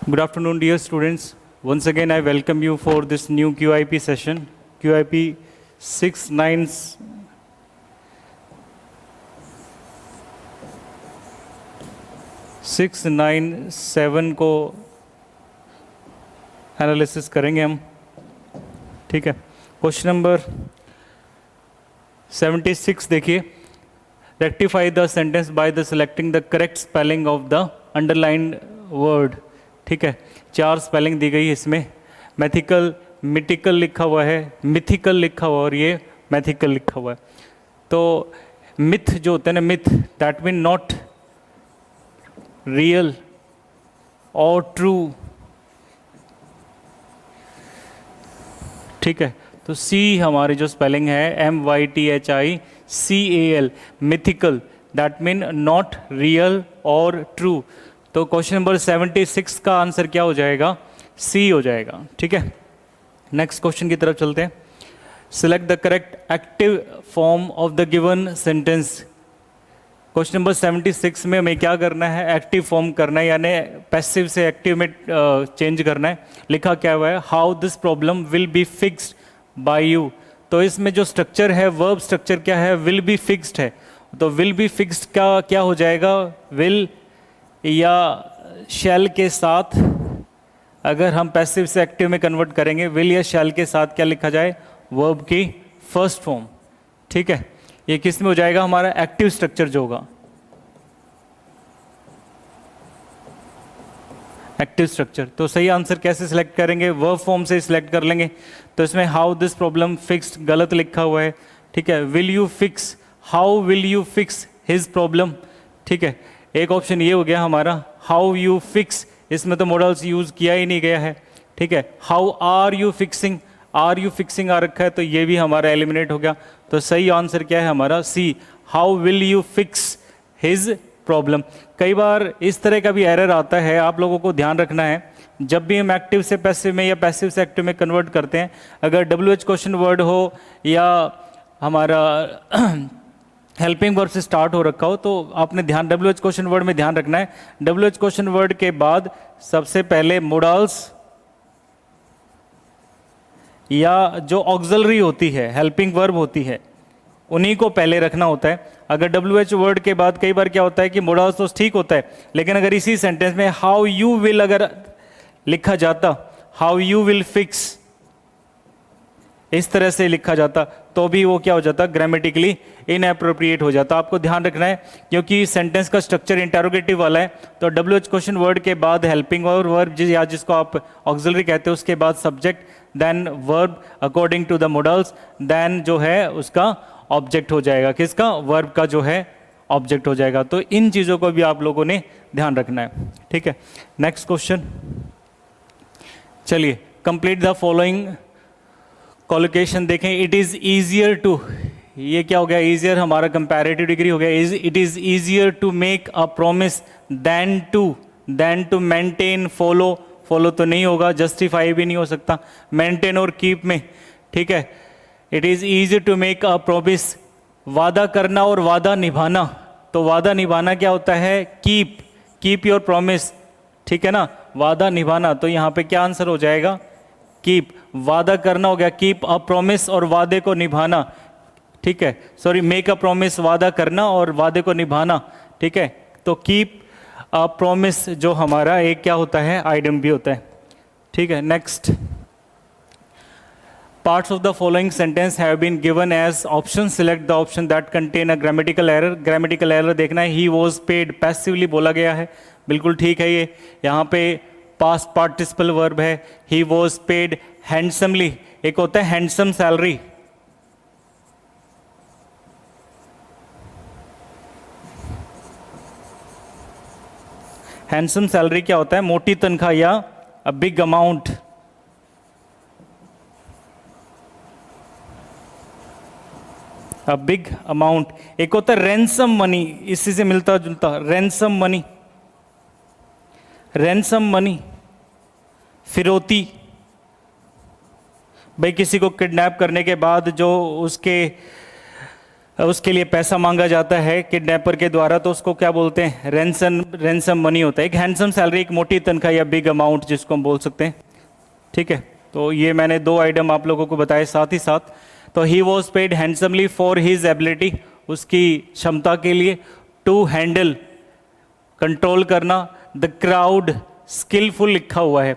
Good afternoon, dear students. Once again, I welcome you for this new QIP session. QIP 697 को analysis करेंगे हम, ठीक है। Question number 76 देखिए। Rectify the sentence by the selecting the correct spelling of the underlined word, ठीक है। 4 spelling दी गई है इसमें। मैथिकल, मिटिकल लिखा हुआ है, मिथिकल लिखा हुआ और ये मैथिकल लिखा हुआ है। तो मिथ जो होता है ना, myth that mean not real और ट्रू, ठीक है। तो सी हमारी जो स्पेलिंग है MYTHICAL, mythical that mean not real और ट्रू। तो क्वेश्चन नंबर 76 का आंसर क्या हो जाएगा? सी हो जाएगा, ठीक है। नेक्स्ट क्वेश्चन की तरफ चलते हैं। Select the correct active form of the given sentence. Question number 76 में हमें क्या करना है? एक्टिव फॉर्म करना है, यानी पैसिव से एक्टिव में चेंज करना है। लिखा क्या हुआ है? How this problem will be fixed by you. तो इसमें जो स्ट्रक्चर है, वर्ब स्ट्रक्चर क्या है? विल बी फिक्स्ड है। तो विल बी फिक्स्ड का क्या हो जाएगा? विल या शैल के साथ, अगर हम पैसिव से एक्टिव में कन्वर्ट करेंगे, विल या शैल के साथ क्या लिखा जाए? वर्ब की फर्स्ट फॉर्म, ठीक है। ये किस में हो जाएगा? हमारा एक्टिव स्ट्रक्चर जो होगा, एक्टिव स्ट्रक्चर। तो सही आंसर कैसे सिलेक्ट करेंगे? वर्ब फॉर्म से सिलेक्ट कर लेंगे। तो इसमें हाउ दिस प्रॉब्लम फिक्स्ड गलत लिखा हुआ है, ठीक है। Will you fix, how will you fix his problem, ठीक है। एक ऑप्शन ये हो गया हमारा हाउ यू फिक्स, इसमें तो मॉडल्स यूज किया ही नहीं गया है, ठीक है। How are you fixing, are you fixing आ रखा है, तो ये भी हमारा एलिमिनेट हो गया। तो सही आंसर क्या है हमारा? See, how will you fix his problem. कई बार इस तरह का भी एरर आता है, आप लोगों को ध्यान रखना है। जब भी हम एक्टिव से पैसिव में या पैसिव से एक्टिव में कन्वर्ट करते हैं, अगर WH क्वेश्चन वर्ड हो या हमारा हेल्पिंग वर्ब से स्टार्ट हो रखा हो, तो आपने ध्यान WH क्वेश्चन वर्ड में ध्यान रखना है। WH क्वेश्चन वर्ड के बाद सबसे पहले मोडल्स या जो ऑक्सिलरी होती है, हेल्पिंग वर्ब होती है, उन्हीं को पहले रखना होता है। अगर WH वर्ड के बाद कई बार क्या होता है कि मोडल्स तो ठीक होता है, लेकिन अगर इसी सेंटेंस में हाउ यू विल अगर लिखा जाता, हाउ यू विल फिक्स, इस तरह से लिखा जाता, तो भी वो क्या हो जाता? ग्रामेटिकली इनएप्रोप्रिएट हो जाता। आपको ध्यान रखना है, क्योंकि सेंटेंस का स्ट्रक्चर इंटेरोगेटिव वाला है। तो WH क्वेश्चन वर्ड के बाद हेल्पिंग और वर्ब, या जिसको आप ऑक्सिलरी कहते हो, उसके बाद subject, then verb according to the modals, then जो है उसका ऑब्जेक्ट हो जाएगा। किसका? वर्ब का जो है ऑब्जेक्ट हो जाएगा। तो इन चीज़ों को भी आप लोगों ने ध्यान रखना है, ठीक है। नेक्स्ट क्वेश्चन, चलिए। कंप्लीट द फॉलोइंग कॉलोकेशन देखें। इट इज़ ईजियर टू, ये क्या हो गया? ईजियर हमारा कंपैरेटिव डिग्री हो गया। It is easier to make a promise than to maintain, follow, follow तो नहीं होगा, जस्टिफाई भी नहीं हो सकता, मेंटेन और कीप में, ठीक है। It is easy to make a promise, वादा करना और वादा निभाना। तो वादा निभाना क्या होता है? कीप, कीप योर प्रॉमिस, ठीक है ना। वादा निभाना, तो यहाँ पे क्या आंसर हो जाएगा? कीप। वादा करना हो गया कीप अ प्रॉमिस, और वादे को निभाना, ठीक है। सॉरी, मेक अ प्रॉमिस वादा करना और वादे को निभाना, ठीक है। तो कीप अ प्रॉमिस जो हमारा एक क्या होता है? आइडम भी होता है, ठीक है। Next, parts of the following sentence have been given as options. Select the option that contain a grammatical error. grammatical error देखना है। he was paid passively बोला गया है, बिल्कुल ठीक है। ये यहाँ पे past participle verb है। he was paid handsomely, एक होता है handsome salary, हैंडसम सैलरी क्या होता है? मोटी तनख्वाह या a big amount, a big amount. एक होता है रैंसम मनी, इसी से मिलता जुलता, रैंसम मनी, रैंसम मनी फिरौती। भाई किसी को किडनैप करने के बाद जो उसके उसके लिए पैसा मांगा जाता है किडनैपर के द्वारा, तो उसको क्या बोलते हैं, रैंसम मनी होता है। एक हैंडसम सैलरी, एक मोटी तनख्वाह या बिग अमाउंट जिसको हम बोल सकते हैं। ठीक है, तो ये मैंने 2 आइटम आप लोगों को बताए साथ ही साथ। तो he was paid handsomely for his ability, उसकी क्षमता के लिए, टू हैंडल, कंट्रोल करना, द क्राउड, स्किलफुल लिखा हुआ है।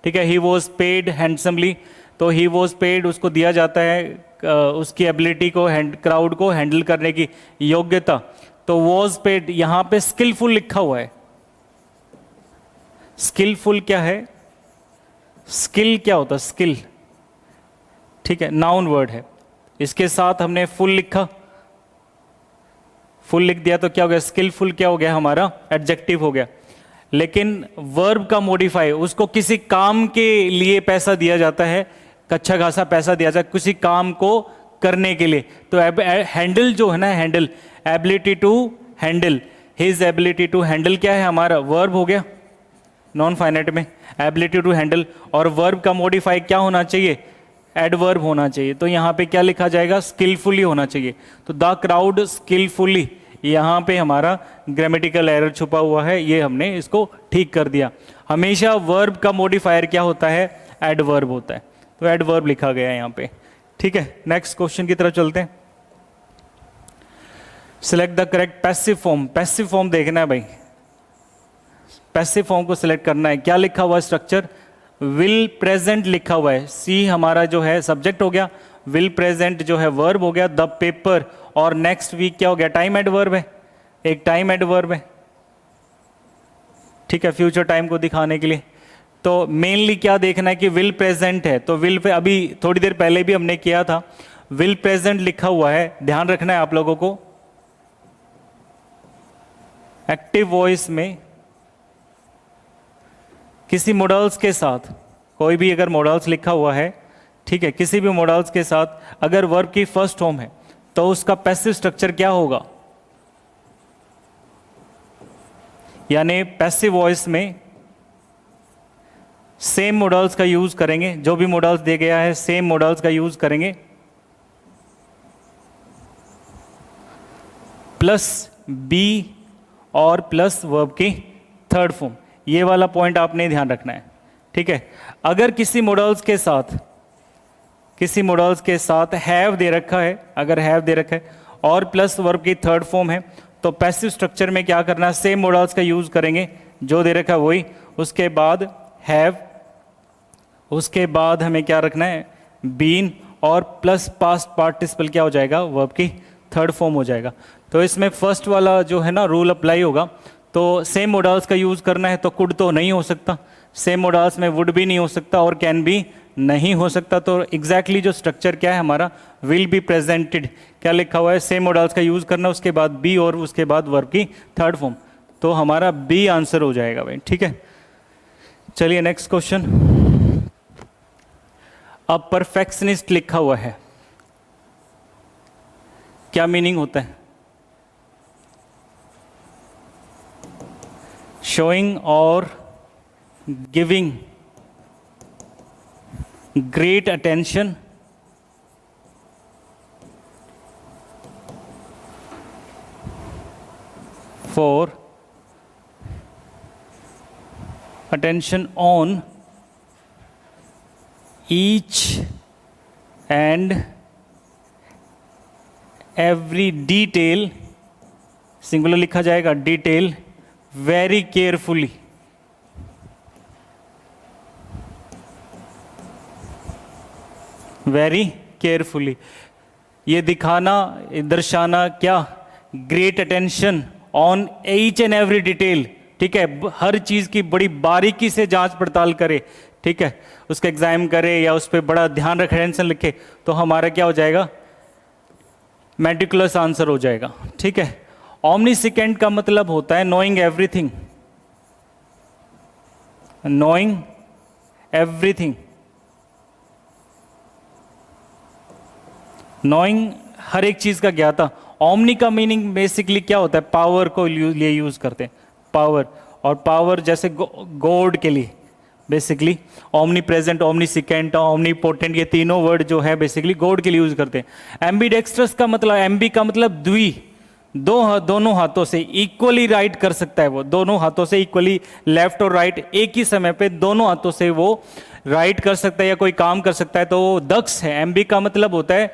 ठीक है, ही वॉज पेड हैंडसमली, तो ही वॉज पेड उसको दिया जाता है उसकी एबिलिटी को, क्राउड को हैंडल करने की योग्यता। तो वॉज पेड, यहां पे स्किलफुल लिखा हुआ है। स्किलफुल क्या है, स्किल क्या होता है, स्किल, ठीक है, नाउन वर्ड है। इसके साथ हमने फुल लिखा, फुल लिख दिया तो क्या हो गया, स्किलफुल क्या हो गया हमारा, एडजेक्टिव हो गया। लेकिन वर्ब का मॉडिफाई, उसको किसी काम के लिए पैसा दिया जाता है, अच्छा खासा पैसा दिया जाए किसी काम को करने के लिए। तो हैंडल जो है ना, handle, ability to handle, his ability to handle क्या है हमारा, वर्ब हो गया नॉन फाइनाइट में, एबिलिटी टू हैंडल। और वर्ब का मॉडिफाई क्या होना चाहिए, एडवर्ब होना चाहिए। तो यहाँ पे क्या लिखा जाएगा, स्किलफुली होना चाहिए। तो द क्राउड स्किलफुली, यहाँ पे हमारा ग्रामेटिकल एरर छुपा हुआ है, ये हमने इसको ठीक कर दिया। हमेशा वर्ब का मॉडिफायर क्या होता है, एडवर्ब होता है, तो एडवर्ब लिखा गया है यहाँ पे। ठीक है, नेक्स्ट क्वेश्चन की तरफ चलते हैं। Select the correct passive form, passive form देखना है भाई, पैसिव फॉर्म को सिलेक्ट करना है। क्या लिखा हुआ है स्ट्रक्चर, विल प्रेजेंट लिखा हुआ है, सी हमारा जो है सब्जेक्ट हो गया, विल प्रेजेंट जो है वर्ब हो गया, द पेपर, और नेक्स्ट वीक क्या हो गया, टाइम एडवर्ब है, एक टाइम एडवर्ब है। ठीक है, फ्यूचर टाइम को दिखाने के लिए। तो मेनली क्या देखना है कि विल प्रेजेंट है, तो विल पे अभी थोड़ी देर पहले भी हमने किया था, विल प्रेजेंट लिखा हुआ है, ध्यान रखना है आप लोगों को। एक्टिव वॉइस में किसी मॉडल्स के साथ, कोई भी अगर मॉडल्स लिखा हुआ है, ठीक है, किसी भी मॉडल्स के साथ अगर वर्ब की फर्स्ट फॉर्म है तो उसका पैसिव स्ट्रक्चर क्या होगा, यानी पैसिव वॉइस में सेम मॉडल्स का यूज करेंगे, जो भी मॉडल्स दिया गया है सेम मॉडल्स का यूज करेंगे, प्लस बी और प्लस वर्ब की थर्ड फॉर्म। ये वाला पॉइंट आपने ध्यान रखना है। ठीक है, अगर किसी मॉडल्स के साथ हैव दे रखा है, अगर हैव दे रखा है और प्लस वर्ब की थर्ड फॉर्म है, तो पैसिव स्ट्रक्चर में क्या करना है, सेम मॉडल्स का यूज करेंगे, जो दे रखा है वही, उसके बाद हैव, उसके बाद हमें क्या रखना है, बीन, और प्लस पास्ट पार्टिसिपल क्या हो जाएगा, वर्ब की थर्ड फॉर्म हो जाएगा। तो इसमें फर्स्ट वाला जो है ना रूल अप्लाई होगा। तो सेम मॉडल्स का यूज करना है, तो कुड तो नहीं हो सकता, सेम मॉडल्स में वुड भी नहीं हो सकता, और कैन भी नहीं हो सकता। तो एग्जैक्टली जो स्ट्रक्चर क्या है हमारा, विल बी प्रेजेंटेड, क्या लिखा हुआ है, सेम मॉडल्स का यूज करना, उसके बाद बी और उसके बाद वर्ब की थर्ड फॉर्म। तो हमारा बी आंसर हो जाएगा भाई। ठीक है, चलिए नेक्स्ट क्वेश्चन। अब परफेक्शनिस्ट लिखा हुआ है, क्या मीनिंग होता है, शोइंग और giving great attention for attention on each and every detail, singular लिखा जाएगा, detail, very carefully, very carefully, ये दिखाना, दर्शाना क्या, great attention on each and every detail. ठीक है, हर चीज की बड़ी बारीकी से जांच पड़ताल करे, ठीक है, उसका एग्जाम करे या उस पर बड़ा ध्यान रखे, टेंशन लिखे, तो हमारा क्या हो जाएगा, मेटिकुलस आंसर हो जाएगा। ठीक है, ऑमनीसेंट का मतलब होता है knowing everything, knowing everything, knowing हर एक चीज का ज्ञाता। ओमनी का मीनिंग बेसिकली क्या होता है, पावर को लिए यूज करते हैं, पावर, और पावर जैसे गॉड के लिए, basically omni present, omni secant, omni potent, ये तीनों वर्ड जो है बेसिकली गॉड के लिए यूज करते हैं। एम्बीडेक्स्ट्रस का मतलब, एम्बी का मतलब द्वि, दोनों हाथों से इक्वली राइट कर सकता है वो, दोनों हाथों से इक्वली लेफ्ट और राइट एक ही समय पे दोनों हाथों से वो राइट कर सकता है या कोई काम कर सकता है, तो वो दक्ष है। एम्बी का मतलब होता है,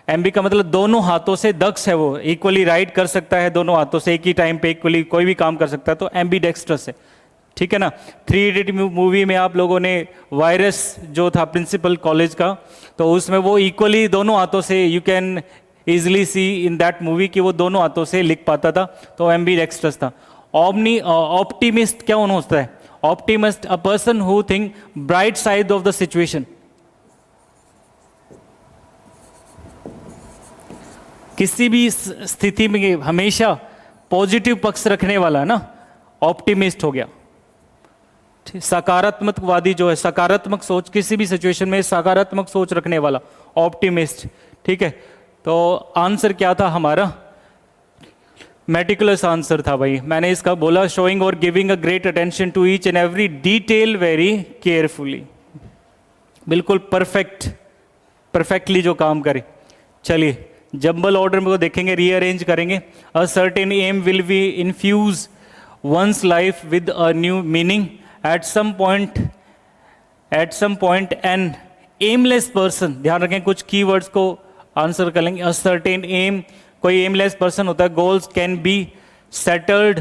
एम्बी का मतलब दोनों हाथों से दक्ष है, वो इक्वली राइट कर सकता है दोनों हाथों से एक ही टाइम पे इक्वली कोई भी काम कर सकता है, तो एम्बीडेक्स्ट्रस है। ठीक है ना। 3 इडियट मूवी में आप लोगों ने वायरस जो था प्रिंसिपल कॉलेज का, तो उसमें वो इक्वली दोनों हाथों से, you can easily C in that movie कि वो दोनों हाथों से लिख पाता था, तो एम्बीडेक्स्ट्रस था। ऑप्टिमिस्ट क्या होता है? Optimist a person who think bright side of the situation, किसी भी स्थिति में हमेशा पॉजिटिव पक्ष रखने वाला ना, ऑप्टिमिस्ट हो गया। सकारात्मकवादी जो है, सकारात्मक सोच, किसी भी सिचुएशन में सकारात्मक सोच रखने वाला, ऑप्टिमिस्ट। ठीक है, तो आंसर क्या था हमारा? मेटिकुलस आंसर था भाई। मैंने इसका बोला शोइंग और giving a great attention to each and every detail very carefully, बिल्कुल परफेक्टली जो काम करे। चलिए जंबल ऑर्डर में को देखेंगे, रीअरेंज करेंगे। A certain aim will be infuse one's life with a new meaning at some point an aimless person, ध्यान रखें कुछ कीवर्ड्स को आंसर कर लेंगे। अ सर्टेन एम, कोई एमलेस पर्सन होता है। Goals can be settled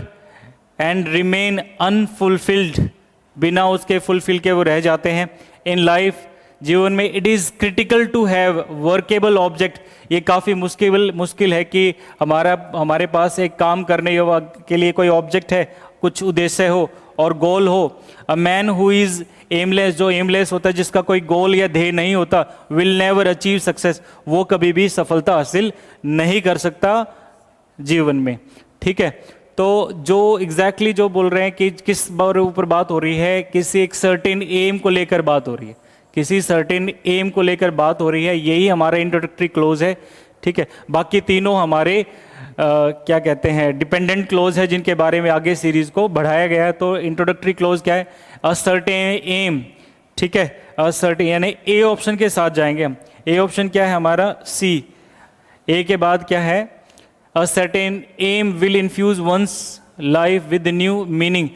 and remain unfulfilled, बिना उसके फुलफिल के वो रह जाते हैं। इन लाइफ, जीवन में, it is critical to have workable object, ये काफ़ी मुश्किल है कि हमारे पास एक काम करने के लिए कोई ऑब्जेक्ट है, कुछ उद्देश्य हो और गोल हो। A man who is aimless, जो एमलेस होता है, जिसका कोई गोल या ध्येय नहीं होता, विल नेवर अचीव सक्सेस, वो कभी भी सफलता हासिल नहीं कर सकता जीवन में। ठीक है, तो जो एग्जैक्टली जो बोल रहे हैं कि किस बार ऊपर बात हो रही है, किसी एक सर्टेन एम को लेकर बात हो रही है, किसी सर्टेन एम को लेकर बात हो रही है, यही हमारा इंट्रोडक्टरी क्लोज है। ठीक है, बाकी तीनों हमारे क्या कहते हैं, डिपेंडेंट क्लोज है, जिनके बारे में आगे सीरीज को बढ़ाया गया है। तो इंट्रोडक्टरी क्लोज क्या है? A certain aim. ठीक है, अ सर्टेन, यानी ए ऑप्शन के साथ जाएंगे हम। ए ऑप्शन क्या है हमारा? सी। ए के बाद क्या है? A certain aim will infuse one's life with new meaning,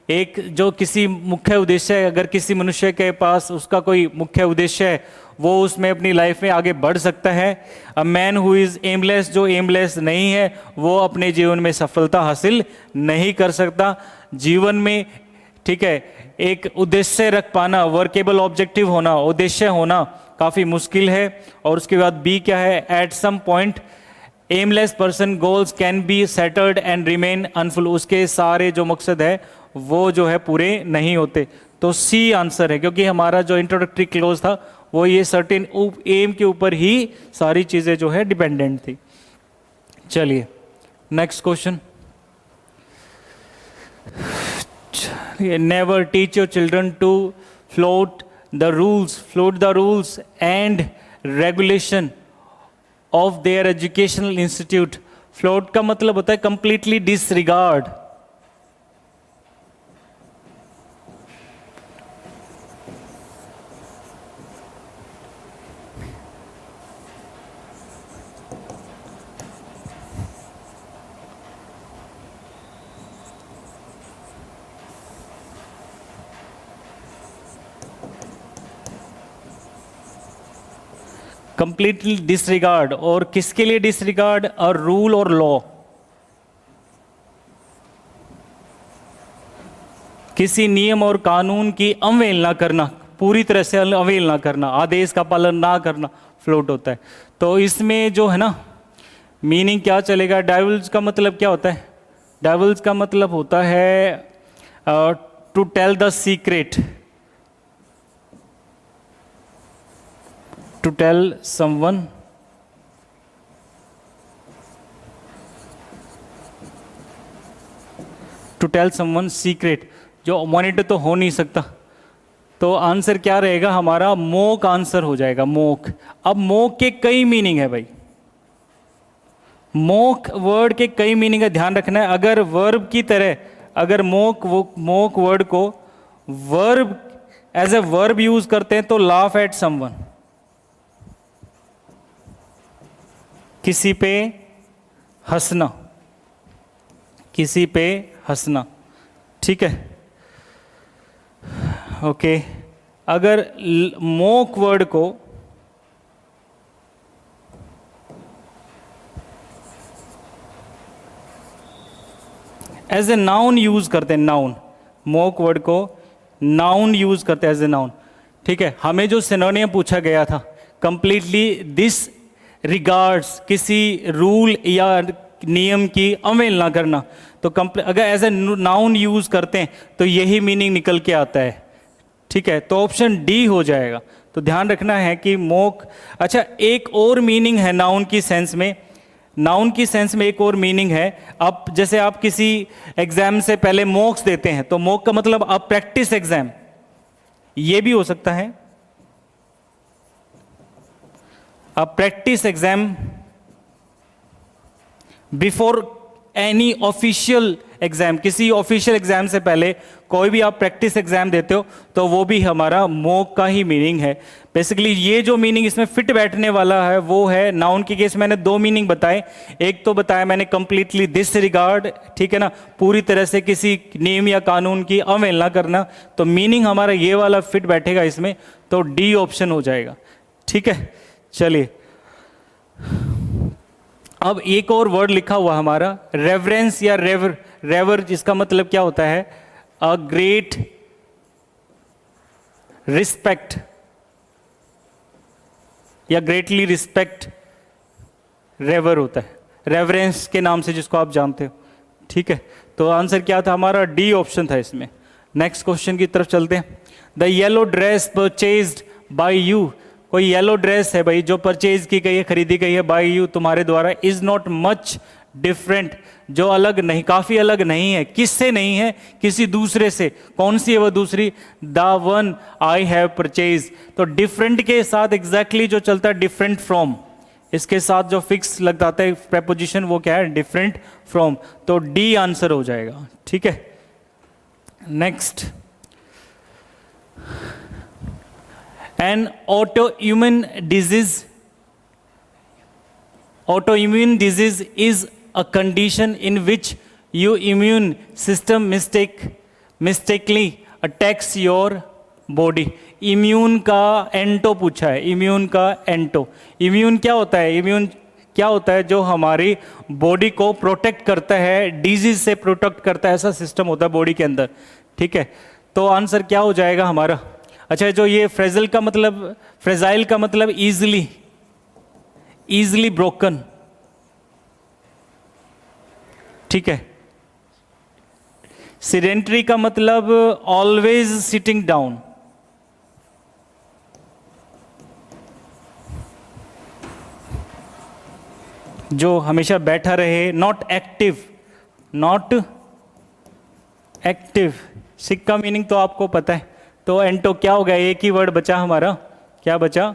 एक जो किसी मुख्य उद्देश्य है, अगर किसी मनुष्य के पास उसका कोई मुख्य उद्देश्य है, वो उसमें अपनी लाइफ में आगे बढ़ सकता है। A man who is aimless, जो एमलेस नहीं है, वो अपने जीवन में सफलता हासिल नहीं कर सकता जीवन में। ठीक है, एक उद्देश्य रख पाना, वर्केबल ऑब्जेक्टिव होना, उद्देश्य होना काफ़ी मुश्किल है। और उसके बाद बी क्या है? At some point aimless person goals can be settled and remain unfull, उसके सारे जो मकसद है वो जो है पूरे नहीं होते। तो सी आंसर है, क्योंकि हमारा जो इंट्रोडक्टरी क्लोज था वो ये सर्टेन एम के ऊपर ही सारी चीज़ें जो है डिपेंडेंट थी। चलिए next question. Never teach your children to float the rules and regulation of their educational institute. Float का मतलब होता है कंप्लीटली डिसरिगार्ड, कंप्लीटली डिसरिगार्ड। और किसके लिए डिसरिगार्ड? और रूल और लॉ, किसी नियम और कानून की अवहेलना करना, पूरी तरह से अवहेलना करना, आदेश का पालन ना करना फ्लोट होता है। तो इसमें जो है ना मीनिंग क्या चलेगा? डाइवल्ज का मतलब क्या होता है? डाइवल्ज का मतलब होता है to tell the secret, to tell someone secret, जो मॉनिटर तो हो नहीं सकता। तो आंसर क्या रहेगा हमारा? मोक आंसर हो जाएगा, मोक। अब मोक के कई मीनिंग है भाई, मोक वर्ड के कई मीनिंग है, ध्यान रखना है। अगर वर्ब की तरह, अगर मोक वर्ड को verb as a verb use करते हैं तो लाफ एट समवन, किसी पे हंसना, किसी पे हंसना, ठीक है। ओके, अगर मोक वर्ड को एज ए नाउन यूज करते हैं, नाउन, मोक वर्ड को नाउन यूज करते हैं एज ए नाउन, ठीक है। हमें जो सिनोनियम पूछा गया था कंप्लीटली दिस रिगार्ड्स, किसी रूल या नियम की अवहेलना करना, तो अगर एज ए नाउन यूज करते हैं तो यही मीनिंग निकल के आता है, ठीक है। तो ऑप्शन डी हो जाएगा। तो ध्यान रखना है कि मोक, अच्छा एक और मीनिंग है नाउन की सेंस में, नाउन की सेंस में एक और मीनिंग है। अब जैसे आप किसी एग्जाम से पहले मॉक्स देते हैं तो मॉक का मतलब आप प्रैक्टिस एग्जाम, ये भी हो सकता है आप practice exam before any official exam, किसी ऑफिशियल एग्जाम से पहले कोई भी आप प्रैक्टिस एग्जाम देते हो तो वो भी हमारा मॉक का ही मीनिंग है। बेसिकली ये जो मीनिंग इसमें फिट बैठने वाला है वो है, नाउन के केस मैंने दो मीनिंग बताए, एक तो बताया मैंने कंप्लीटली डिसरिगार्ड, ठीक है ना, पूरी तरह से किसी नियम या कानून की अवहेलना करना, तो मीनिंग हमारा ये वाला फिट बैठेगा इसमें, तो डी ऑप्शन हो जाएगा, ठीक है। चलिए अब एक और वर्ड लिखा हुआ हमारा रेवरेंस या रेवर, रेवर जिसका मतलब क्या होता है, अ ग्रेट रिस्पेक्ट या ग्रेटली रिस्पेक्ट, रेवर होता है, रेवरेंस के नाम से जिसको आप जानते हो, ठीक है। तो आंसर क्या था हमारा, डी ऑप्शन था इसमें। नेक्स्ट क्वेश्चन की तरफ चलते हैं। The yellow dress purchased bye you, कोई येलो ड्रेस है भाई जो परचेज की गई है, खरीदी गई है बाय यू, तुम्हारे द्वारा, इज नॉट मच डिफरेंट, जो अलग नहीं, काफी अलग नहीं है, किससे नहीं है, किसी दूसरे से, कौन सी है वह दूसरी, the one I have purchase. तो डिफरेंट के साथ एग्जैक्टली जो चलता है डिफरेंट फ्रॉम, इसके साथ जो फिक्स लग जाता है प्रेपोजिशन वो क्या है, डिफरेंट फ्रॉम, तो डी आंसर हो जाएगा, ठीक है। Next, an autoimmune disease, autoimmune disease is a condition in which your immune system mistakenly attacks your body। Immune का एंटो पूछा है, इम्यून का एंटो, इम्यून क्या होता है, इम्यून क्या होता है, जो हमारी बॉडी को प्रोटेक्ट करता है, डिजीज से प्रोटेक्ट करता है, ऐसा सिस्टम होता है बॉडी के अंदर, ठीक है। तो आंसर क्या हो जाएगा हमारा, अच्छा जो ये फ्रेजाइल का मतलब, फ्रेजाइल का मतलब इजीली, इजीली ब्रोकन, ठीक है। सीडेंटरी का मतलब ऑलवेज सिटिंग डाउन, जो हमेशा बैठा रहे, नॉट एक्टिव, नॉट एक्टिव, सिक्का मीनिंग तो आपको पता है। तो एंटो क्या हो गया, एक ही वर्ड बचा हमारा, क्या बचा,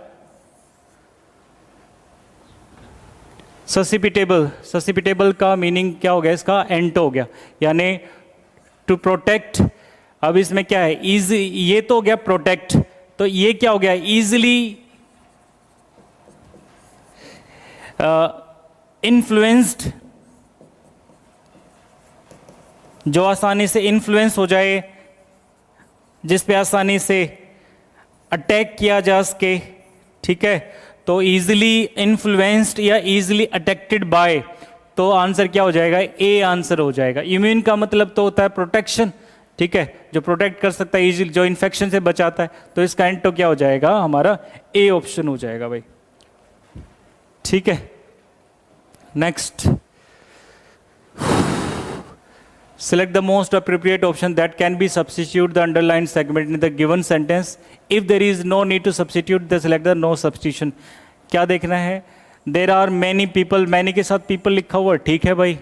ससिपिटेबल, ससिपिटेबल का मीनिंग क्या हो गया इसका, एंटो हो गया, यानी टू प्रोटेक्ट। अब इसमें क्या है, इजी, ये तो हो गया प्रोटेक्ट, तो ये क्या हो गया, इजिली इन्फ्लुएंस्ड, जो आसानी से इन्फ्लुएंस हो जाए, जिस पे आसानी से अटैक किया जा सके, ठीक है। तो इजीली इन्फ्लुएंस्ड या इजीली अटैक्टेड बाय, तो आंसर क्या हो जाएगा, ए आंसर हो जाएगा। इम्यून का मतलब तो होता है प्रोटेक्शन, ठीक है, जो प्रोटेक्ट कर सकता है इजीली, जो इन्फेक्शन से बचाता है, तो इसका एंटो क्या हो जाएगा हमारा, ए ऑप्शन हो जाएगा भाई, ठीक है। Next, select the most appropriate option that can be substitute the underlined segment in the given sentence. If there is no need to substitute, then select the no substitution। क्या देखना है, there are many people, many के साथ people लिखा हुआ, ठीक है भाई,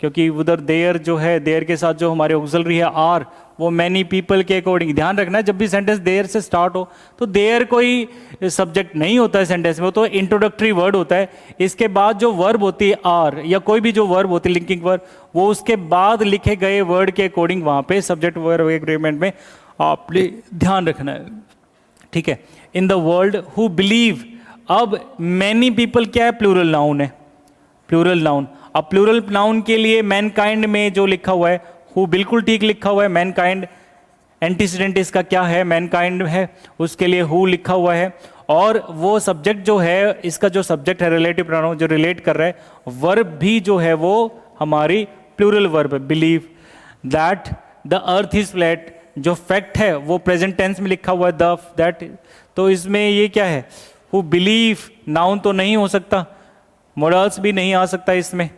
क्योंकि उधर देयर जो है, देयर के साथ जो हमारे ऑक्सिलरी है आर, वो मैनी पीपल के अकॉर्डिंग। ध्यान रखना है जब भी सेंटेंस देयर से स्टार्ट हो तो देयर कोई सब्जेक्ट नहीं होता है सेंटेंस में, वो तो इंट्रोडक्टरी वर्ड होता है। इसके बाद जो वर्ब होती है आर या कोई भी जो वर्ब होती है लिंकिंग वर्ब, वो उसके बाद लिखे गए वर्ड के अकॉर्डिंग वहाँ पे सब्जेक्ट वर्ब एग्रीमेंट में आपने ध्यान रखना है, ठीक है। In the world who believe, अब मैनी पीपल क्या है, प्लूरल नाउन है, प्लूरल नाउन। अब प्लूरल नाउन के लिए मैनकाइंड में जो लिखा हुआ है हु बिल्कुल ठीक लिखा हुआ है, मैनकाइंड एंटीसीडेंट इसका क्या है, मैनकाइंड है, उसके लिए हु लिखा हुआ है। और वो सब्जेक्ट जो है, इसका जो सब्जेक्ट है रिलेटिव प्रोनाउन जो रिलेट कर रहा है, वर्ब भी जो है वो हमारी प्लूरल वर्ब है, believe that the earth is flat, जो फैक्ट है वो प्रेजेंट टेंस में लिखा हुआ है द दैट। तो इसमें ये क्या है, हु बिलीव नाउन तो नहीं हो सकता, मॉडल्स भी नहीं आ सकता इसमें,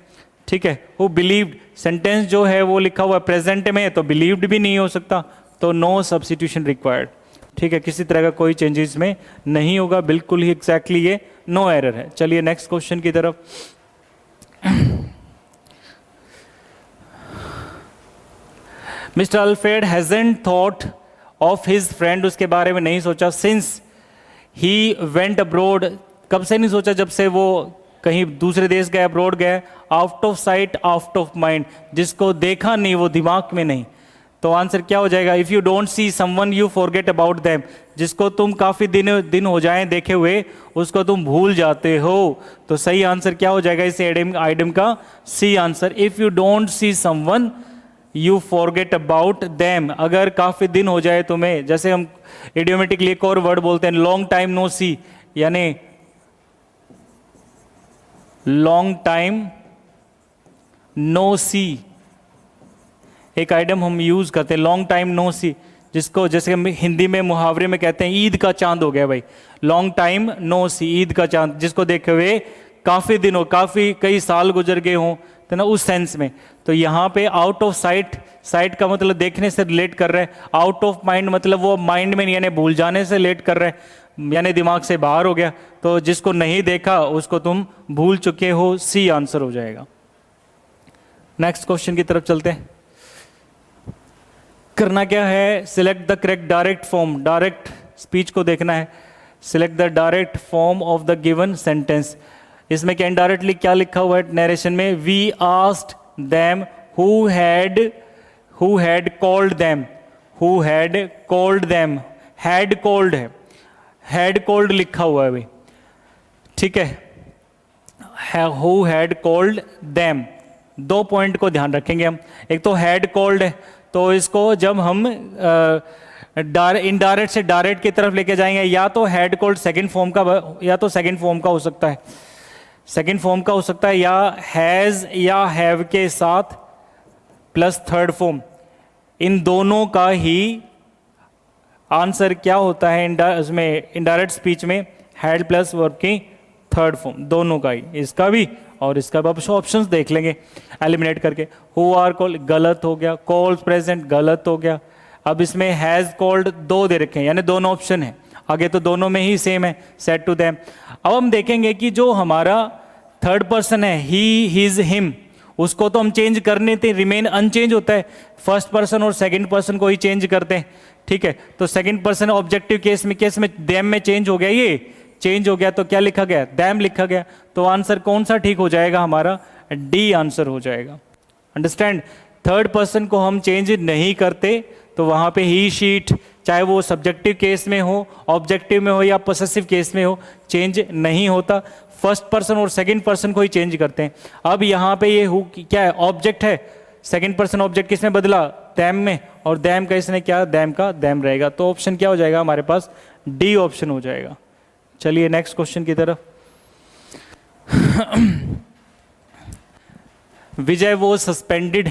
ठीक है। हु बिलीव्ड सेंटेंस जो है वो लिखा हुआ है प्रेजेंट में, तो बिलीव्ड भी नहीं हो सकता, तो नो सब्स्टिट्यूशन रिक्वायर्ड, ठीक है। किसी तरह का कोई चेंजेस में नहीं होगा, बिल्कुल ही एग्जैक्टली ये नो एरर है। चलिए नेक्स्ट क्वेश्चन की तरफ। Mister Alfred hasn't thought of his friend, उसके बारे में नहीं सोचा, सिंस ही वेंट अब्रोड, कब से नहीं सोचा, जब से वो कहीं दूसरे देश गए, अब्रोड गए। Out of sight out of mind, जिसको देखा नहीं वो दिमाग में नहीं, तो आंसर क्या हो जाएगा, if you don't see someone you forget about them, जिसको तुम काफी दिन हो जाए देखे हुए उसको तुम भूल जाते हो। तो सही आंसर क्या हो जाएगा इस आइटम का, C answer. If you don't see someone you forget about them, अगर काफी दिन हो जाए तुम्हें, जैसे हम इडियोमेटिकली एक और वर्ड बोलते हैं लॉन्ग टाइम नो सी, यानी लॉन्ग टाइम नो सी, एक आइटम हम यूज करते हैं लॉन्ग टाइम नो सी, जिसको जैसे हम हिंदी में मुहावरे में कहते हैं ईद का चांद हो गया भाई, लॉन्ग टाइम नो सी, ईद का चांद, जिसको देखे हुए काफी दिन हो, काफी कई साल गुजर गए हों, तो ना उस सेंस में। तो यहाँ पे आउट ऑफ साइट, साइट का मतलब देखने से रिलेट कर रहा है, आउट ऑफ माइंड मतलब वो माइंड में यानी भूल जाने से रिलेट कर रहा है, यानी दिमाग से बाहर हो गया, तो जिसको नहीं देखा उसको तुम भूल चुके हो, सी आंसर हो जाएगा। नेक्स्ट क्वेश्चन की तरफ चलते हैं। करना क्या है, select the correct direct form, direct speech को देखना है, select the direct form of the given sentence. इसमें क्या इनडायरेक्टली क्या लिखा हुआ है नरेशन में, we asked them who had called them, who had called them, had called है, हैड कॉल्ड लिखा हुआ है भाई, ठीक है। हु हैड कॉल्ड देम, दो पॉइंट को ध्यान रखेंगे हम, एक तो हैड कॉल्ड है, तो इसको जब हम इनडायरेक्ट से डायरेक्ट की तरफ लेके जाएंगे, या तो हैड कॉल्ड सेकंड फॉर्म का, या तो सेकंड फॉर्म का हो सकता है, सेकंड फॉर्म का हो सकता है, या हैज या हैव के साथ प्लस थर्ड फॉर्म, इन दोनों का ही आंसर क्या होता है उसमें इनडायरेक्ट स्पीच में, हैड प्लस वर्ब की थर्ड फॉर्म, दोनों का ही, इसका भी और इसका भी। अब ऑप्शंस देख लेंगे एलिमिनेट करके। हु आर कॉल्ड गलत हो गया, कॉल्ड प्रेजेंट गलत हो गया। अब इसमें हैज कॉल्ड दो दे रखे हैं, यानी दोनों ऑप्शन है, आगे तो दोनों में ही सेम है, सेड टू देम। अब हम देखेंगे कि जो हमारा थर्ड पर्सन है ही, हिज, हिम, उसको तो हम चेंज करने थे, रिमेन अनचेंज होता है, फर्स्ट पर्सन और सेकंड पर्सन को ही चेंज करते हैं, ठीक है। तो सेकंड पर्सन ऑब्जेक्टिव केस में देम में चेंज हो गया, ये चेंज हो गया, तो क्या लिखा गया, दैम लिखा गया। तो आंसर कौन सा ठीक हो जाएगा हमारा, डी आंसर हो जाएगा। अंडरस्टैंड, थर्ड पर्सन को हम चेंज नहीं करते, तो वहां पे ही, शीट, चाहे वो सब्जेक्टिव केस में हो, ऑब्जेक्टिव में हो या पोसेसिव केस में हो, चेंज नहीं होता। फर्स्ट पर्सन और सेकंड पर्सन को ही चेंज करते हैं। अब यहाँ पे ये हु क्या है, ऑब्जेक्ट है, सेकंड पर्सन ऑब्जेक्ट किसमें बदला, दैम में, और दैम का इसने क्या, दैम का दैम रहेगा। तो ऑप्शन क्या हो जाएगा हमारे पास, डी ऑप्शन हो जाएगा। चलिए नेक्स्ट क्वेश्चन की तरफ। विजय वो सस्पेंडेड,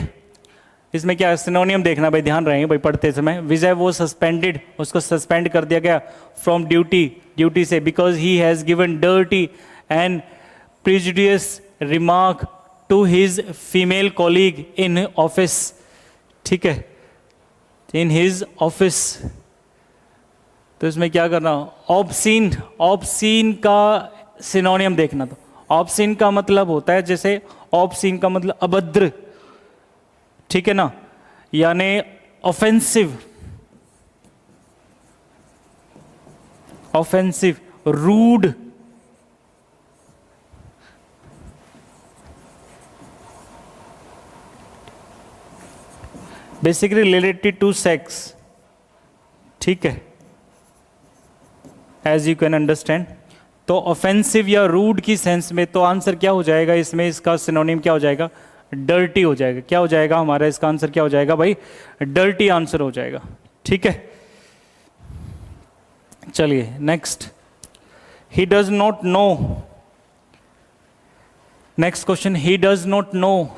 इसमें क्या सिनोनियम देखना भाई, ध्यान रहेंगे भाई पढ़ते समय। विजय वो सस्पेंडेड, उसको सस्पेंड कर दिया गया फ्रॉम ड्यूटी, ड्यूटी से, because he has given dirty and prejudicious remark to his female colleague in office, ठीक है, इन हिज ऑफिस। तो इसमें क्या करना, ऑब्सीन, ऑब्सीन का सिनोनियम देखना। तो ऑब्सीन का मतलब होता है, जैसे ऑब्सीन का मतलब अभद्र, ठीक है ना, यानी offensive, offensive, rude, basically related to sex, ठीक है, एज यू कैन अंडरस्टैंड। तो ऑफेंसिव या रूड की सेंस में तो आंसर क्या हो जाएगा इसमें, इसका सिनोनिम क्या हो जाएगा, डर्टी हो जाएगा। क्या हो जाएगा हमारा इसका आंसर, क्या हो जाएगा भाई, डर्टी आंसर हो जाएगा। ठीक है, चलिए next, he does not no. Next question, he does not no.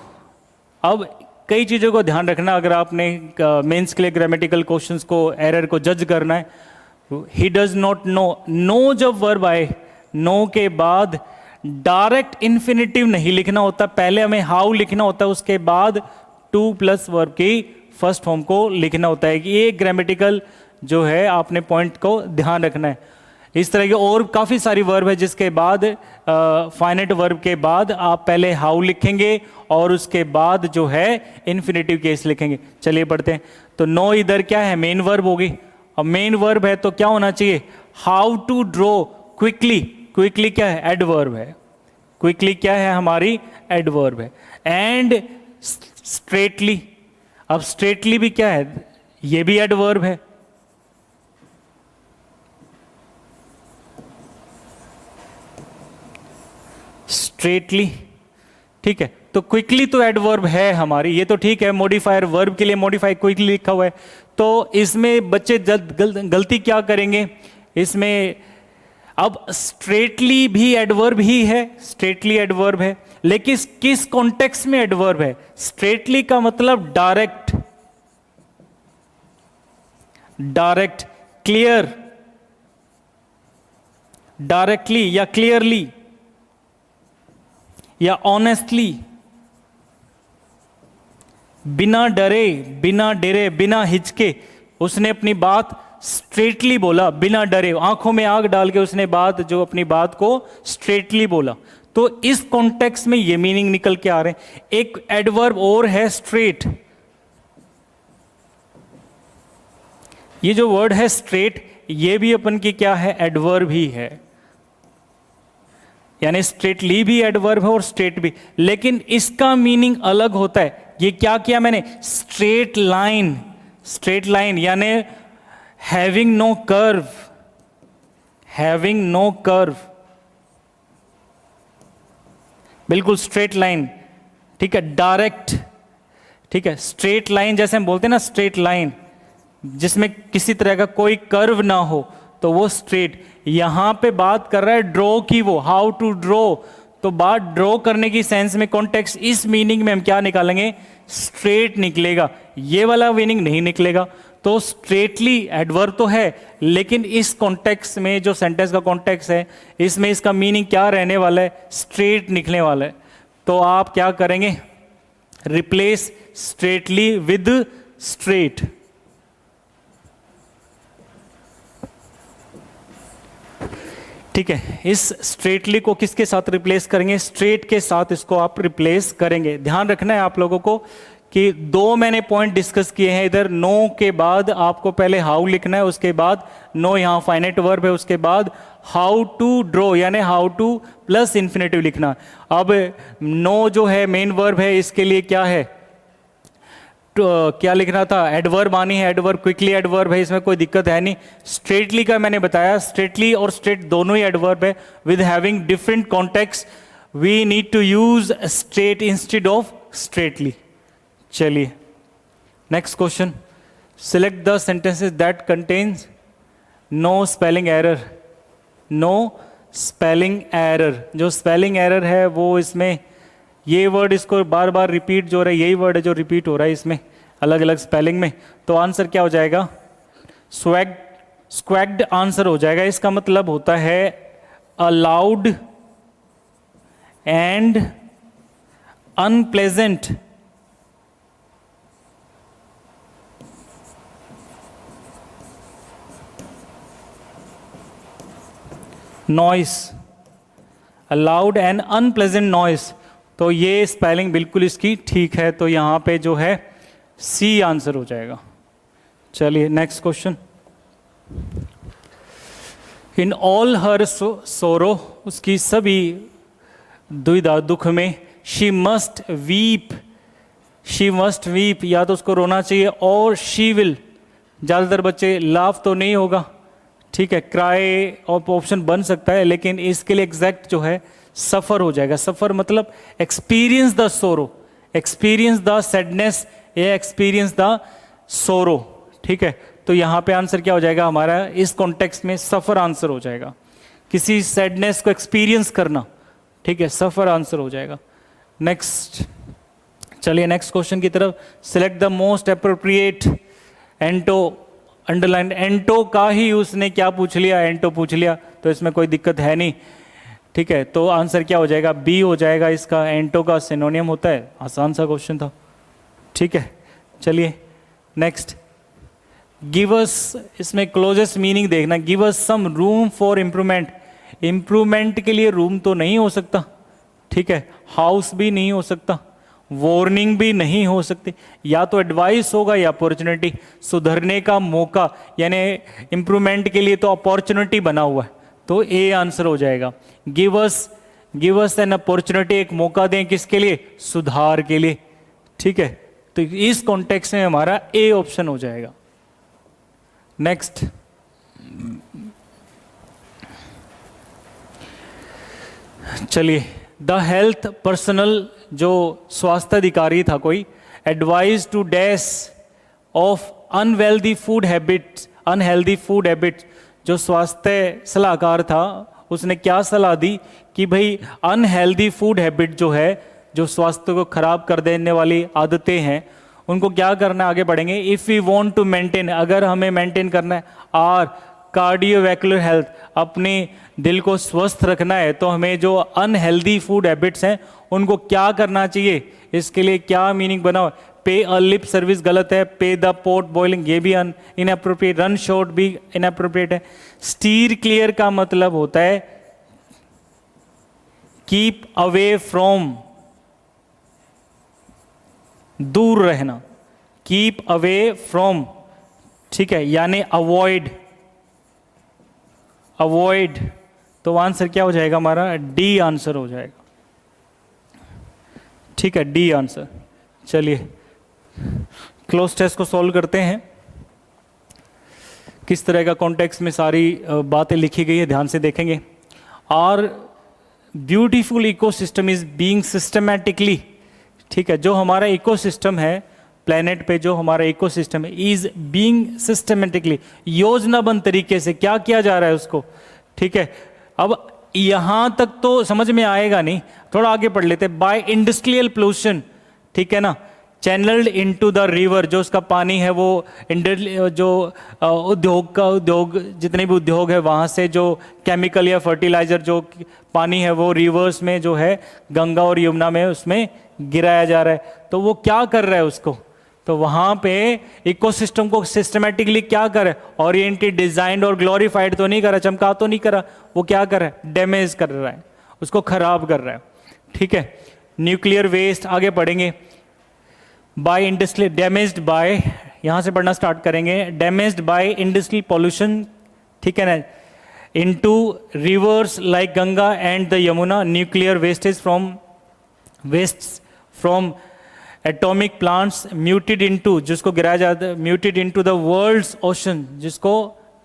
अब कई चीज़ों को ध्यान रखना अगर आपने मेंस के लिए ग्रामेटिकल क्वेश्चंस को, एरर को जज करना है। He does not know, know जब वर्ब आए, नो के बाद डायरेक्ट इन्फिनिटिव नहीं लिखना होता, पहले हमें हाउ लिखना होता है, उसके बाद टू प्लस वर्ब की फर्स्ट फॉर्म को लिखना होता है। ये ग्रामेटिकल जो है आपने पॉइंट को ध्यान रखना है। इस तरह के और काफ़ी सारी वर्ब है जिसके बाद फाइनाइट वर्ब के बाद आप पहले हाउ लिखेंगे और उसके बाद जो है इन्फिनिटिव केस लिखेंगे। चलिए पढ़ते हैं। तो नो इधर क्या है, मेन वर्ब होगी, और मेन वर्ब है तो क्या होना चाहिए, how to draw quickly. Quickly क्या है, एडवर्ब है। क्विकली क्या है हमारी, एडवर्ब है। एंड स्ट्रेटली, अब स्ट्रेटली भी क्या है, ये भी एडवर्ब है। स्ट्रेटली, ठीक है। तो क्विकली तो एडवर्ब है हमारी, ये तो ठीक है। मॉडिफायर वर्ब के लिए मॉडिफाई क्विकली लिखा हुआ है। तो इसमें बच्चे गलती क्या करेंगे इसमें, अब स्ट्रेटली भी एडवर्ब ही है, स्ट्रेटली एडवर्ब है, लेकिन किस कॉन्टेक्स्ट में एडवर्ब है। स्ट्रेटली का मतलब डायरेक्ट, डायरेक्ट, क्लियर, डायरेक्टली या क्लियरली या ऑनेस्टली, बिना डरे, बिना डरे, बिना हिचके उसने अपनी बात स्ट्रेटली बोला, बिना डरे, आंखों में आग डाल के उसने बात जो अपनी बात को स्ट्रेटली बोला। तो इस कॉन्टेक्स्ट में ये मीनिंग निकल के आ रहे हैं। एक एडवर्ब और है स्ट्रेट, ये जो वर्ड है स्ट्रेट, ये भी अपन की क्या है, एडवर्ब ही है। यानी स्ट्रेटली भी एडवर्ब है और स्ट्रेट भी, लेकिन इसका मीनिंग अलग होता है। ये क्या किया मैंने, स्ट्रेट लाइन, स्ट्रेट लाइन यानी having no curve, having no curve, बिल्कुल स्ट्रेट लाइन, ठीक है, डायरेक्ट, ठीक है। स्ट्रेट लाइन जैसे हम बोलते हैं ना, स्ट्रेट लाइन जिसमें किसी तरह का कोई कर्व ना हो, तो वो स्ट्रेट। यहां पे बात कर रहा है ड्रॉ की, वो हाउ टू ड्रॉ, तो बात ड्रॉ करने की सेंस में कॉन्टेक्स्ट, इस मीनिंग में हम क्या निकालेंगे, स्ट्रेट निकलेगा, ये वाला मीनिंग नहीं निकलेगा। तो स्ट्रेटली एडवर्ब तो है, लेकिन इस कॉन्टेक्स्ट में जो सेंटेंस का कॉन्टेक्स्ट है, इसमें इसका मीनिंग क्या रहने वाला है, स्ट्रेट निकलने वाला है। तो आप क्या करेंगे, रिप्लेस स्ट्रेटली विद स्ट्रेट। ठीक है, इस स्ट्रेटली को किसके साथ रिप्लेस करेंगे, स्ट्रेट के साथ इसको आप रिप्लेस करेंगे। ध्यान रखना है आप लोगों को कि दो मैंने पॉइंट डिस्कस किए हैं। इधर नो के बाद आपको पहले हाउ लिखना है, उसके बाद नो यहाँ फाइनाइट वर्ब है, उसके बाद हाउ टू ड्रॉ यानी हाउ टू प्लस इन्फिनेटिव लिखना। अब नो जो है मेन वर्ब है, इसके लिए क्या है, क्या लिखना था, एडवर्ब आनी है, एडवर्ब क्विकली एडवर्ब है, इसमें कोई दिक्कत है नहीं। स्ट्रेटली का मैंने बताया, स्ट्रेटली और स्ट्रेट दोनों ही एडवर्ब है with having different context, we need to use straight instead of straightly. चलिए next question, select the sentences that contains no spelling error. No spelling error, जो स्पेलिंग एरर है वो इसमें ये वर्ड, इसको बार बार रिपीट जो हो रहा है, यही वर्ड है जो रिपीट हो रहा है इसमें अलग अलग स्पेलिंग में। तो आंसर क्या हो जाएगा, स्वैग, स्क्वैग्ड आंसर हो जाएगा। इसका मतलब होता है allowed and unpleasant noise, allowed and unpleasant noise. तो ये स्पेलिंग बिल्कुल इसकी ठीक है, तो यहाँ पे जो है सी आंसर हो जाएगा। चलिए नेक्स्ट क्वेश्चन, इन ऑल हर सोरो, उसकी सभी दुविधा दुख में, she must weep, she must weep, या तो उसको रोना चाहिए, और शी विल ज़्यादातर बच्चे लाफ तो नहीं होगा, ठीक है, क्राई ऑप्शन बन सकता है, लेकिन इसके लिए एग्जैक्ट जो है सफ़र हो जाएगा। सफ़र मतलब एक्सपीरियंस द सोरो, एक्सपीरियंस द सैडनेस या एक्सपीरियंस द सोरो, ठीक है। तो यहाँ पे आंसर क्या हो जाएगा हमारा, इस कॉन्टेक्स्ट में सफ़र आंसर हो जाएगा, किसी सैडनेस को एक्सपीरियंस करना, ठीक है, सफ़र आंसर हो जाएगा। नेक्स्ट, चलिए नेक्स्ट क्वेश्चन की तरफ। सिलेक्ट द मोस्ट अप्रोप्रिएट एंटो, अंडरलाइन एंटो का ही उसने क्या पूछ लिया, एंटो पूछ लिया, तो इसमें कोई दिक्कत है नहीं, ठीक है। तो आंसर क्या हो जाएगा, बी हो जाएगा इसका, एंटो का सिनोनियम होता है। आसान सा क्वेश्चन था, ठीक है। चलिए नेक्स्ट, गिव अस, इसमें क्लोजेस्ट मीनिंग देखना, give us some room for improvement. Improvement के लिए रूम तो नहीं हो सकता, ठीक है, हाउस भी नहीं हो सकता, वार्निंग भी नहीं हो सकती, या तो एडवाइस होगा या अपॉर्चुनिटी, सुधरने का मौका, यानी इम्प्रूवमेंट के लिए तो अपॉर्चुनिटी बना हुआ है, तो ए आंसर हो जाएगा। गिव अस एन अपॉर्चुनिटी, एक मौका दें किसके लिए, सुधार के लिए, ठीक है। तो इस कॉन्टेक्स्ट में हमारा ए ऑप्शन हो जाएगा। नेक्स्ट, चलिए, द हेल्थ पर्सनल, जो स्वास्थ्य अधिकारी था कोई, advise to dash of unhealthy food habits, unhealthy food habits, जो स्वास्थ्य सलाहकार था उसने क्या सलाह दी कि भाई अनहेल्दी फूड हैबिट जो है, जो स्वास्थ्य को खराब कर देने वाली आदतें हैं, उनको क्या करना है, आगे बढ़ेंगे। If we want to maintain, अगर हमें मेंटेन करना है आर कार्डियोवैस्कुलर हेल्थ, अपने दिल को स्वस्थ रखना है, तो हमें जो अनहेल्दी फूड हैबिट्स हैं उनको क्या करना चाहिए। इसके लिए क्या मीनिंग बना हुआ, पे अ लिप सर्विस गलत है, पे द पोट बॉइलिंग ये भी इनअप्रोप्रिएट, रन शॉर्ट भी इनअप्रोप्रिएट है। स्टीर क्लियर का मतलब होता है कीप अवे फ्रॉम, दूर रहना, कीप अवे फ्रॉम, ठीक है, यानी अवॉइड, अवॉइड। तो आंसर क्या हो जाएगा हमारा, डी आंसर हो जाएगा, ठीक है, डी आंसर। चलिए क्लोज टेस्ट को सॉल्व करते हैं। किस तरह का कॉन्टेक्स्ट में सारी बातें लिखी गई है, ध्यान से देखेंगे। Our beautiful ecosystem is being systematically, ठीक है, जो हमारा इकोसिस्टम है प्लेनेट पे, जो हमारा इकोसिस्टम है, इज बीइंग सिस्टमेटिकली, योजनाबद्ध तरीके से क्या किया जा रहा है उसको, ठीक है। अब यहां तक तो समझ में आएगा नहीं, थोड़ा आगे पढ़ लेते हैं। बाय इंडस्ट्रियल पोल्यूशन, ठीक है ना, चैनल्ड इनटू द रिवर, जो उसका पानी है वो जो उद्योग जितने भी उद्योग है वहाँ से जो केमिकल या फर्टिलाइजर जो पानी है वो रिवर्स में जो है गंगा और यमुना में उसमें गिराया जा रहा है। तो वो क्या कर रहा है उसको, तो वहाँ पे इकोसिस्टम को सिस्टमेटिकली क्या कर रहा है, ओरिएंटेड, डिजाइंड और ग्लोरीफाइड तो नहीं कर रहा, चमका तो नहीं कर रहा, वो क्या कर रहा है, डैमेज कर रहा है, उसको खराब कर रहा है, ठीक है। न्यूक्लियर वेस्ट, आगे पढ़ेंगे। बाय इंडस्ट्रियल, डैमेज्ड बाय, यहाँ से पढ़ना स्टार्ट करेंगे, डैमेज्ड बाय इंडस्ट्रियल पॉल्यूशन, ठीक है ना, into rivers like Ganga and the Yamuna, nuclear wastage from wastes from atomic plants muted into, जिसको गिराया जाता है, muted into the world's ocean, जिसको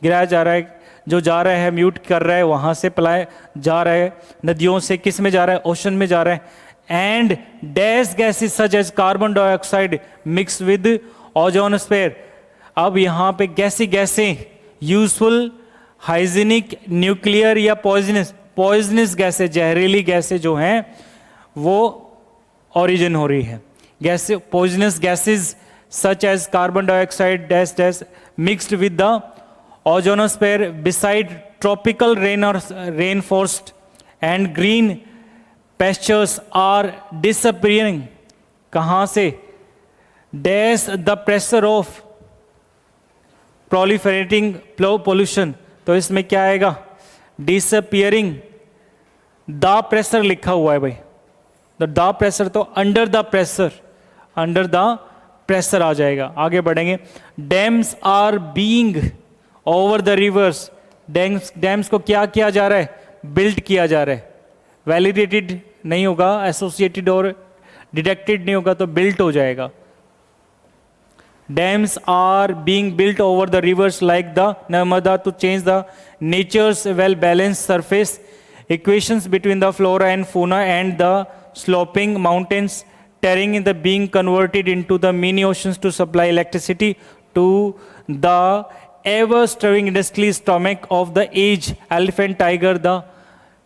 गिराया जा रहा है, जो जा रहा है म्यूट कर रहा है, वहाँ से पलाए जा रहा है, नदियों से किस में जा रहा है, ओशन में जा रहा है। And dash gases such as carbon dioxide mix with ozonosphere, अब यहाँ पे गैसें यूजफुल, हाइजीनिक, न्यूक्लियर या पॉइजनस गैसें, जहरीली गैसें जो हैं वो ओरिजिन हो रही है। गैसें, poisonous gases such as carbon dioxide dash dash mixed with the ozonosphere beside tropical rain forest and green pastures are disappearing, कहाँ से, dash the pressure of proliferating pollution, तो इसमें क्या आएगा, डिसअपियरिंग, द प्रेशर लिखा हुआ है भाई, तो द प्रेशर तो under the pressure, under the pressure आ जाएगा। आगे बढ़ेंगे। Dams are being over the rivers, dams को क्या किया जा रहा है, बिल्ड किया जा रहा है, वैलिडेटेड नहीं होगा, एसोसिएटेड और डिडक्टेड नहीं होगा, तो बिल्ट हो जाएगा। Dams are being built over the rivers like the Narmada to change the nature's well-balanced surface equations between the flora and fauna, and the sloping mountains terrain in the being converted into the mini oceans to supply electricity to the ever-stirring industrial stomach of the age elephant, tiger,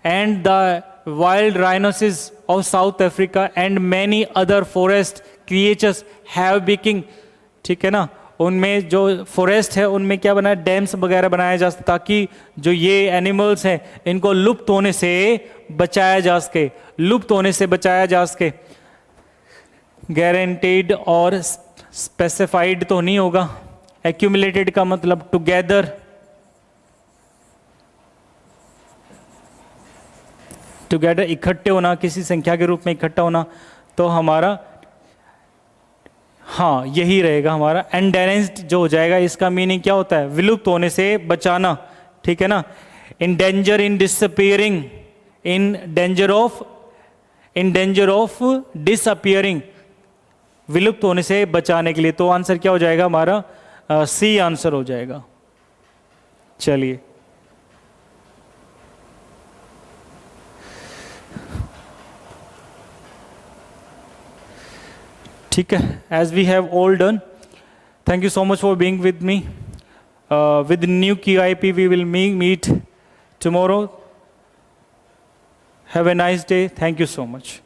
and the wild rhinoceros of South Africa and many other forest creatures have become, ठीक है ना, उनमें जो forest है उनमें क्या बना है, डैम्स वगैरह बनाया जा सके ताकि जो ये एनिमल्स हैं इनको लुप्त होने से बचाया जा सके, लुप्त होने से बचाया जा सके। गारंटीड और स्पेसिफाइड तो नहीं होगा, एक्यूमुलेटेड का मतलब टुगेदर, टुगेदर इकट्ठे होना, किसी संख्या के रूप में इकट्ठा होना, तो हमारा हाँ यही रहेगा हमारा। एंडेरेंस्ड जो हो जाएगा इसका मीनिंग क्या होता है, विलुप्त होने से बचाना, ठीक है ना। In danger in disappearing, in danger of disappearing, विलुप्त होने से बचाने के लिए। तो आंसर क्या हो जाएगा हमारा, सी आंसर हो जाएगा। चलिए ठीक है, as we have all done, thank you so much for being with me. With new QIP we will meet tomorrow. Have a nice day. Thank you so much.